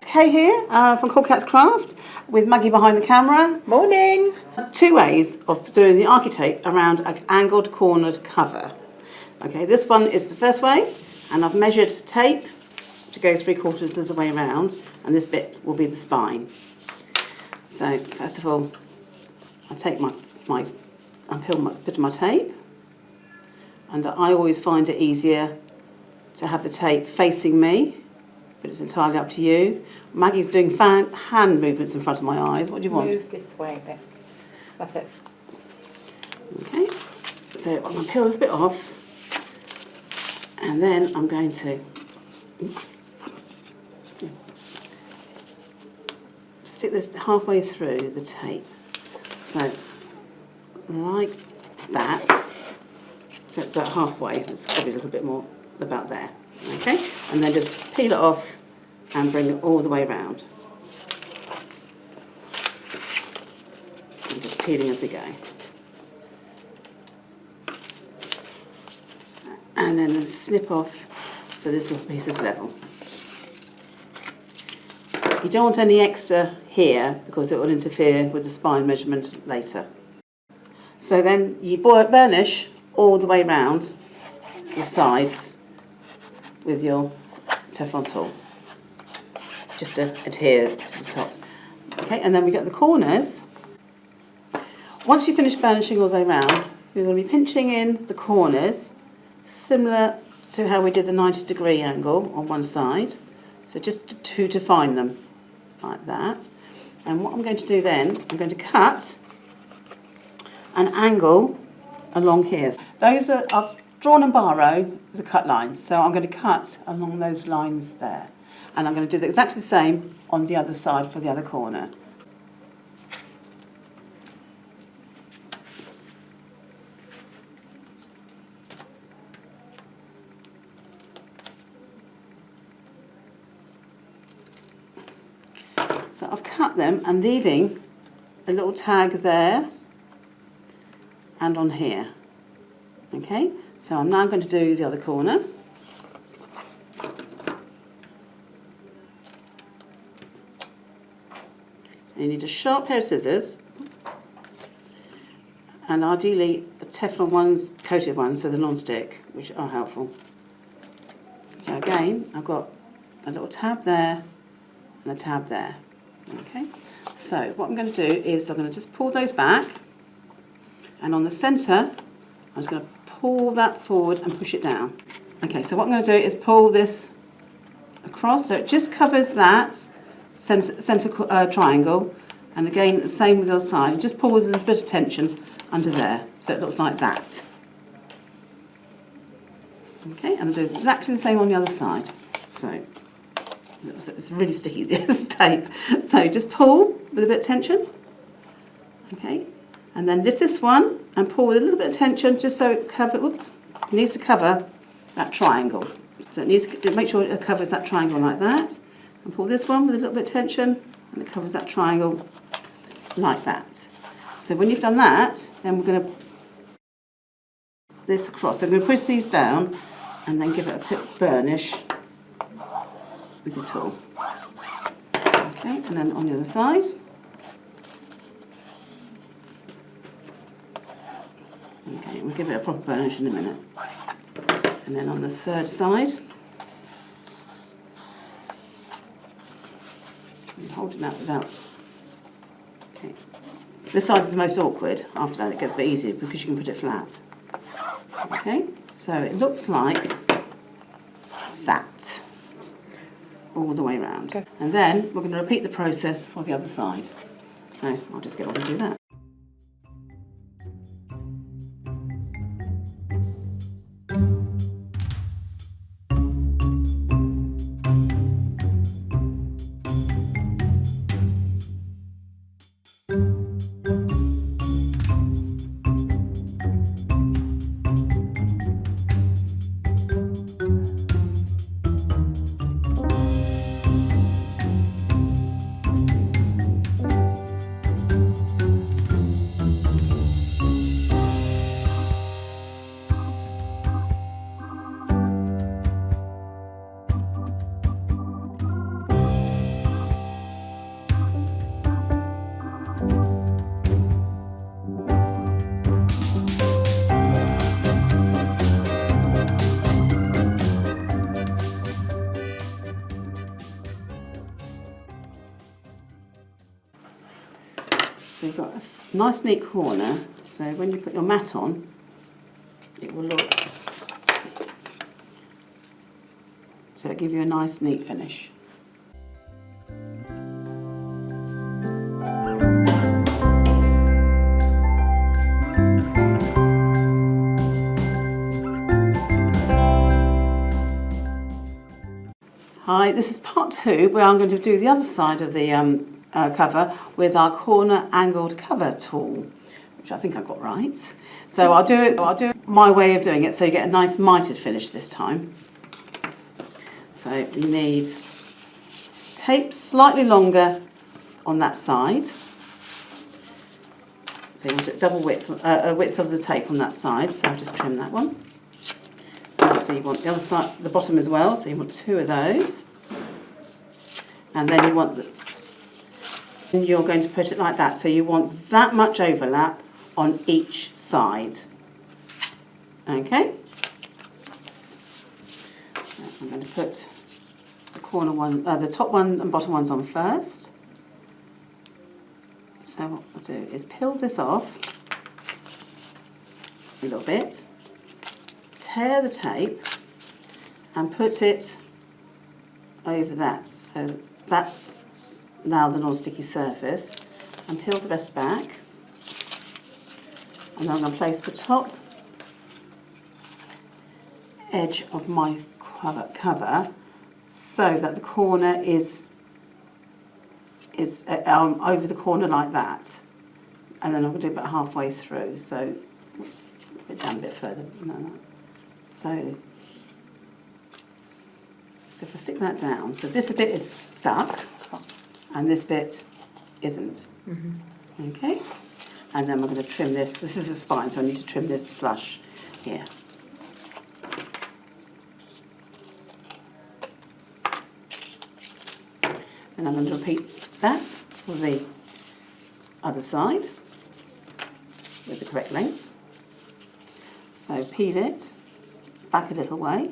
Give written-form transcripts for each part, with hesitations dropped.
Kay here from CoolKatzCraft with Maggie behind the camera. Morning! Two ways of doing the Architape around an angled cornered cover. Okay, this one is the first way, and I've measured tape to go 3/4 of the way around, and this bit will be the spine. So first of all, I take I peel a bit of my tape, and I always find it easier to have the tape facing me, but it's entirely up to you. Maggie's doing hand movements in front of my eyes. What do you want? Move this way a bit. That's it. Okay, so I'm going to peel a little bit off, and then I'm going to stick this halfway through the tape. So, like that. So it's about halfway. It's probably a little bit more about there. Okay, and then just peel it off and bring it all the way around. I'm just peeling as we go. And then snip off so this little piece is level. You don't want any extra here because it will interfere with the spine measurement later. So then you burnish all the way round the sides with your Teflon tool, just to adhere to the top. Okay, and then we get the corners. Once you finish burnishing all the way around, we're going to be pinching in the corners, similar to how we did the 90-degree angle on one side. So just to define them, like that. And what I'm going to do then, I'm going to cut an angle along here. Those are, I've drawn and borrowed the cut lines, so I'm going to cut along those lines there. And I'm going to do exactly the same on the other side for the other corner. So I've cut them and leaving a little tag there and on here. Okay, so I'm now going to do the other corner. And you need a sharp pair of scissors, and ideally a Teflon ones, coated ones, so they're non-stick, which are helpful. So again, I've got a little tab there and a tab there. Okay, so what I'm going to do is I'm going to just pull those back, and on the centre, I'm just going to pull that forward and push it down. Okay, so what I'm going to do is pull this across, so it just covers that centre triangle, and again the same with the other side. And just pull with a little bit of tension under there, so it looks like that. Okay, and I'll do exactly the same on the other side. So it's really sticky, this tape. So just pull with a bit of tension. Okay, and then lift this one and pull with a little bit of tension, just so it needs to cover that triangle. So it needs to make sure it covers that triangle like that. And pull this one with a little bit of tension, and it covers that triangle like that. So when you've done that, then we're going to this across. So I'm going to push these down and then give it a quick burnish with the tool. Okay, and then on the other side. Okay, we'll give it a proper burnish in a minute. And then on the third side, I'm holding that without. Okay, this side is the most awkward. After that, it gets a bit easier because you can put it flat. Okay, so it looks like that all the way around. Okay. And then we're going to repeat the process for the other side. So I'll just get on and do that. got a nice neat corner, so when you put your mat on, it will look, so it'll give you a nice neat finish. Hi, this is part 2 where I'm going to do the other side of the cover with our corner angled cover tool, which I think I got right. So I'll do it my way of doing it, so you get a nice mitered finish this time. So you need tape slightly longer on that side. So you want it double width of the tape on that side. So I'll just trim that one. So you want the other side, the bottom as well, so you want 2 of those. And then you're going to put it like that. So you want that much overlap on each side. Okay? So I'm going to put the corner one, the top one and bottom ones on first. So what we'll do is peel this off a little bit. Tear the tape and put it over that. So that's now the non-sticky surface. And peel the rest back. And then I'm going to place the top edge of my cover so that the corner is over the corner like that. And then I'm going to do it about halfway through. So oops, put it down a bit further than that. So if I stick that down, so this bit is stuck and this bit isn't. Mm-hmm. Okay? And then we're going to trim this. This is a spine, so I need to trim this flush here. And I'm going to repeat that for the other side with the correct length. So peel it back a little way.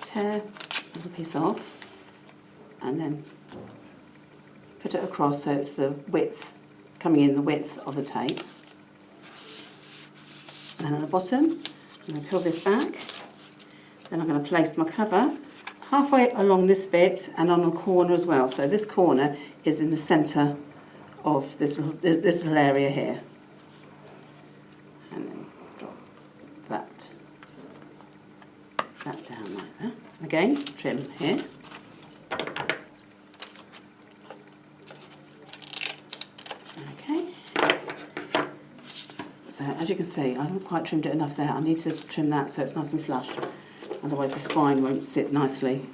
Tear a little piece off and then put it across so it's the width, coming in the width of the tape. And at the bottom, I'm going to peel this back. Then I'm going to place my cover halfway along this bit and on a corner as well. So this corner is in the centre of this little area here. And then drop that down like that. Again, trim here. Okay. So as you can see, I haven't quite trimmed it enough there. I need to trim that so it's nice and flush. Otherwise the spine won't sit nicely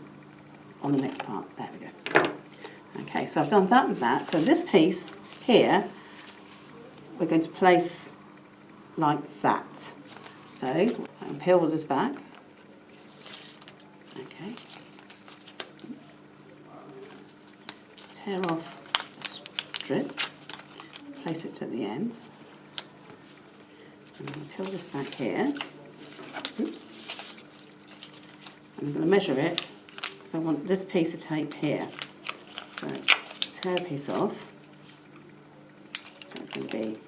on the next part. There we go. Okay, so I've done that and that. So this piece here, we're going to place like that. So I can peel this back. Okay. Oops. Tear off the strip. Place it at the end. And I'm going to peel this back here. Oops. I'm going to measure it. So I want this piece of tape here. So tear a piece off. So it's going to be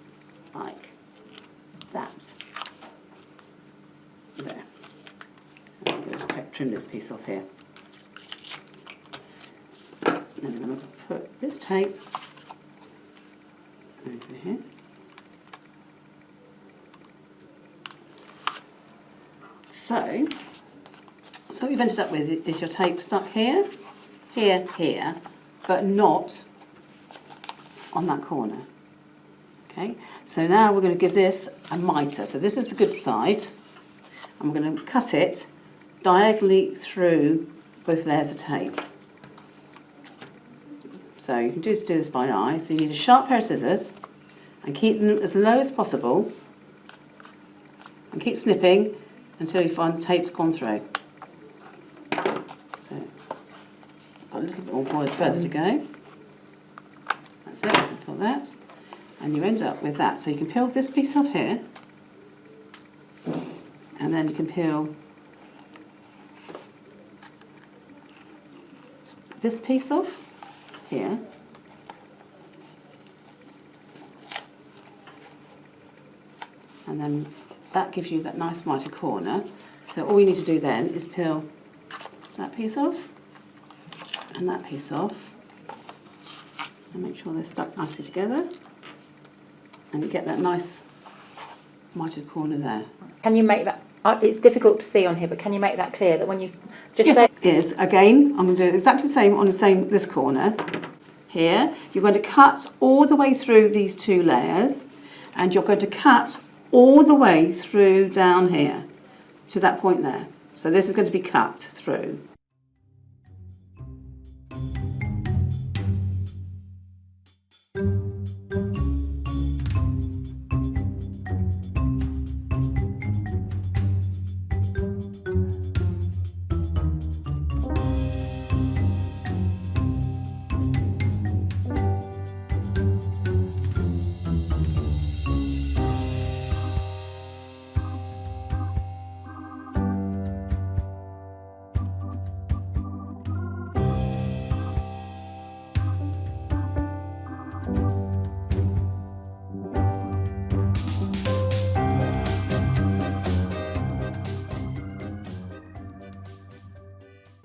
like that. There. And I'm going to just trim this piece off here. And then I'm going to put this tape over here. So what we've ended up with is your tape stuck here, here, here, but not on that corner. Okay, so now we're going to give this a mitre. So this is the good side. And we're going to cut it diagonally through both layers of tape. So you can just do this by eye. So you need a sharp pair of scissors and keep them as low as possible and keep snipping until you find the tape's gone through. So I've got a little bit more further to go. That's it, for that. And you end up with that. So you can peel this piece off here, and then you can peel this piece off here. And then that gives you that nice mitered corner. So all you need to do then is peel that piece off and that piece off and make sure they're stuck nicely together, and you get that nice mitered corner there. Can you make that, it's difficult to see on here, but can you make that clear that when you just Yes, say... it is. Again, I'm going to do exactly the same on this corner here. You're going to cut all the way through these two layers, and you're going to cut all the way through down here to that point there. So this is going to be cut through.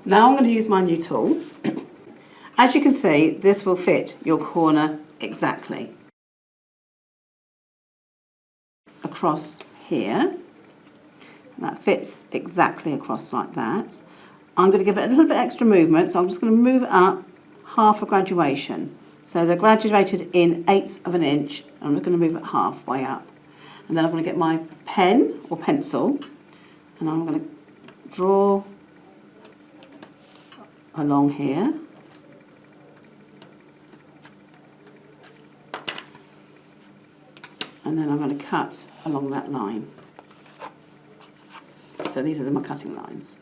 Now I'm going to use my new tool. As you can see, this will fit your corner exactly. Across here. That fits exactly across like that. I'm going to give it a little bit extra movement, so I'm just going to move it up half a graduation. So they're graduated in 1/8 of an inch. I'm just going to move it halfway up. And then I'm going to get my pen or pencil, and I'm going to draw along here. And then I'm going to cut along that line. So these are my cutting lines.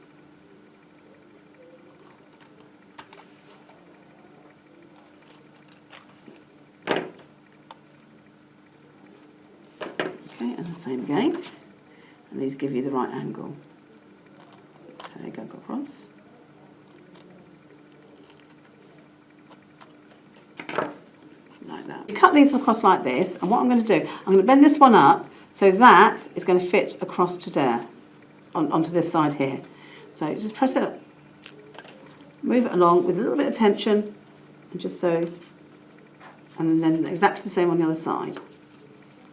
Okay, and the same again. And these give you the right angle. So they go across. Like that. You cut these across like this, and what I'm going to do, I'm going to bend this one up so that is going to fit across to there, onto this side here. So just press it up, move it along with a little bit of tension, and just so, and then exactly the same on the other side.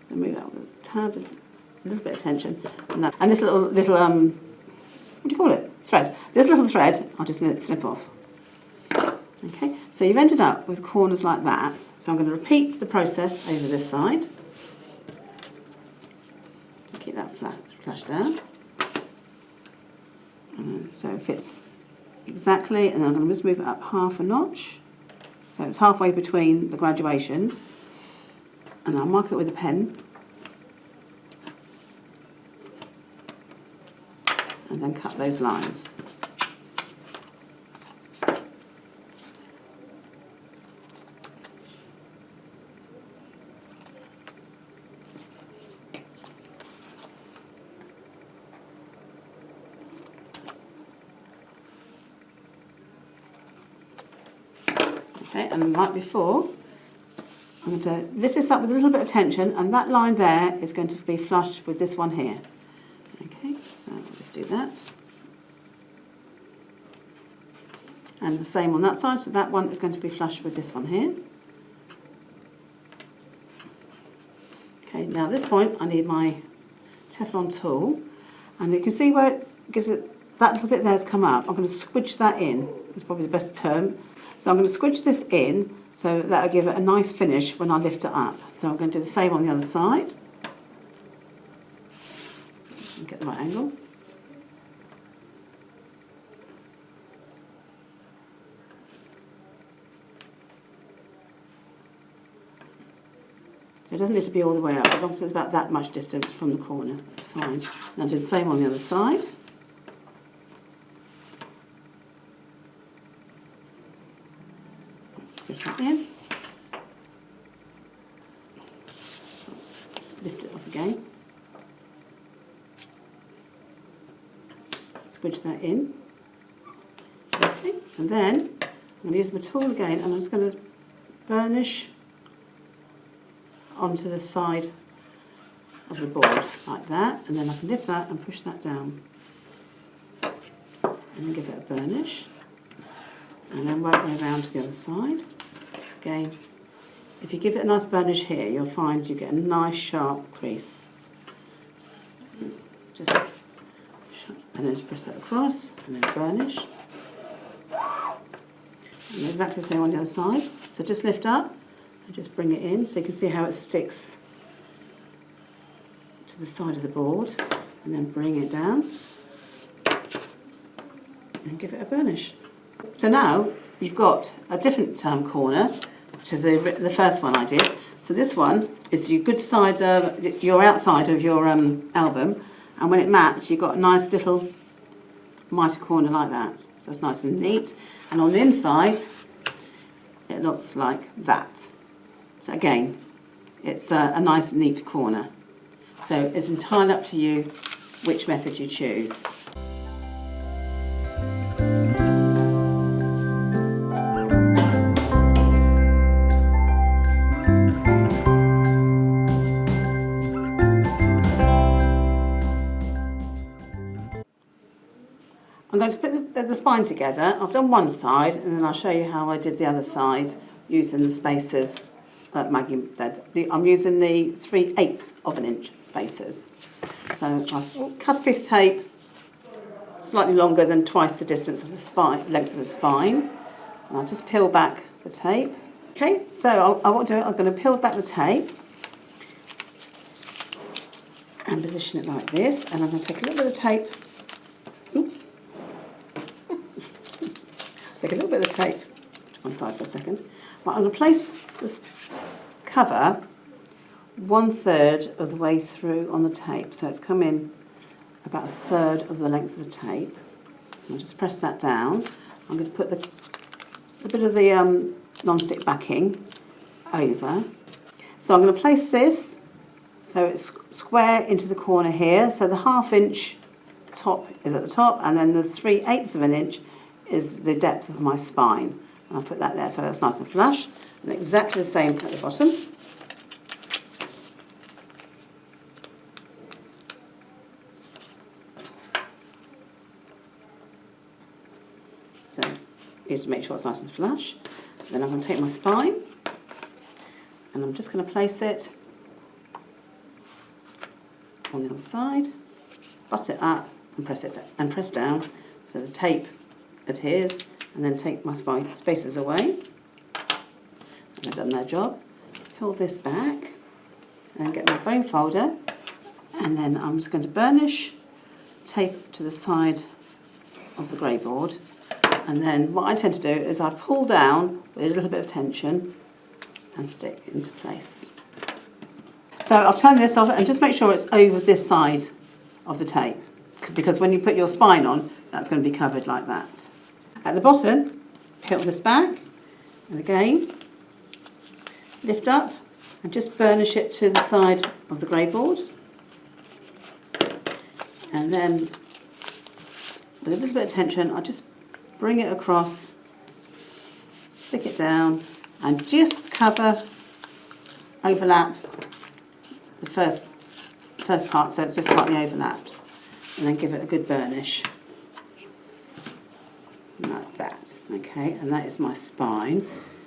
So move it up with a tad, a little bit of tension, and this little what do you call it? Thread. This little thread, I'll just snip off. Okay, so you've ended up with corners like that. So I'm going to repeat the process over this side. Keep that flush down. And so it fits exactly, and I'm going to just move it up half a notch. So it's halfway between the graduations. And I'll mark it with a pen. And then cut those lines. Okay, and like before, I'm going to lift this up with a little bit of tension, and that line there is going to be flush with this one here. Okay, so I'll just do that. And the same on that side, so that one is going to be flush with this one here. Okay, now at this point I need my Teflon tool, and you can see where it gives it, that little bit there has come up. I'm going to squidge that in, it's probably the best term. So I'm going to squidge this in, so that'll give it a nice finish when I lift it up. So I'm going to do the same on the other side. Get the right angle. So it doesn't need to be all the way up, as long as it's about that much distance from the corner, it's fine. And I'll do the same on the other side. Squidge that in. Just lift it off again. Squidge that in. Okay. And then I'm going to use my tool again, and I'm just going to burnish onto the side of the board like that, and then I can lift that and push that down and then give it a burnish, and then work my way around to the other side. Again, if you give it a nice burnish here, you'll find you get a nice sharp crease. Just, and then just press that across and then burnish. And exactly the same on the other side. So just lift up and just bring it in so you can see how it sticks to the side of the board, and then bring it down and give it a burnish. So now you've got a different corner to the first one I did. So this one is your good side, your outside of your album, and when it mats you've got a nice little mitered corner like that. So it's nice and neat, and on the inside it looks like that. So again, it's a nice neat corner. So it's entirely up to you which method you choose. I'm going to put the spine together. I've done one side, and then I'll show you how I did the other side using the spacers Maggie said. I'm using the 3/8 of an inch spacers. So I've cut a piece of tape slightly longer than twice the distance of the spine, length of the spine. And I'll just peel back the tape. Okay, so I want to do it. I'm going to peel back the tape and position it like this. And I'm going to take a little bit of tape. Oops. Take a little bit of tape to one side for a second. Right, I'm going to place this cover 1/3 of the way through on the tape, so it's come in about 1/3 of the length of the tape. I'll just press that down. I'm going to put a bit of the non-stick backing over. So I'm going to place this so it's square into the corner here. So the 1/2 inch top is at the top, and then the 3/8 of an inch is the depth of my spine. And I'll put that there so that's nice and flush. And exactly the same at the bottom. So just to make sure it's nice and flush. Then I'm going to take my spine and I'm just going to place it on the other side, bust it up and press down so the tape adheres, and then take my spacers away. And I've done their job. Pull this back and then get my bone folder, and then I'm just going to burnish tape to the side of the grey board. And then what I tend to do is I pull down with a little bit of tension and stick into place. So I've turned this off, and just make sure it's over this side of the tape, because when you put your spine on, that's going to be covered like that. At the bottom, peel this back, and again, lift up and just burnish it to the side of the grey board. And then, with a little bit of tension, I'll just bring it across, stick it down, and just overlap the first part, so it's just slightly overlapped, and then give it a good burnish like that. Okay, and that is my spine.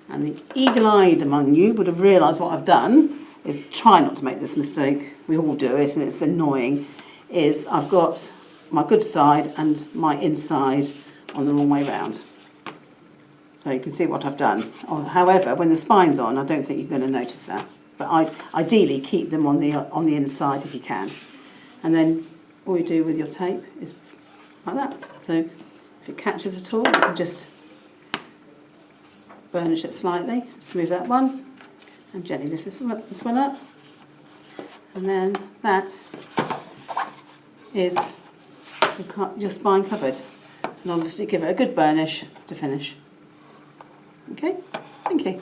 And the eagle-eyed among you would have realised what I've done is try not to make this mistake. We all do it, and it's annoying. Is I've got my good side and my inside on the wrong way round. So you can see what I've done. However, when the spine's on, I don't think you're going to notice that. But ideally, keep them on the inside if you can. And then all you do with your tape is like that. So if it catches at all, you can just burnish it slightly. Just move that one and gently lift this one up. And then that is your spine covered. And obviously give it a good burnish to finish. Okay, thank you.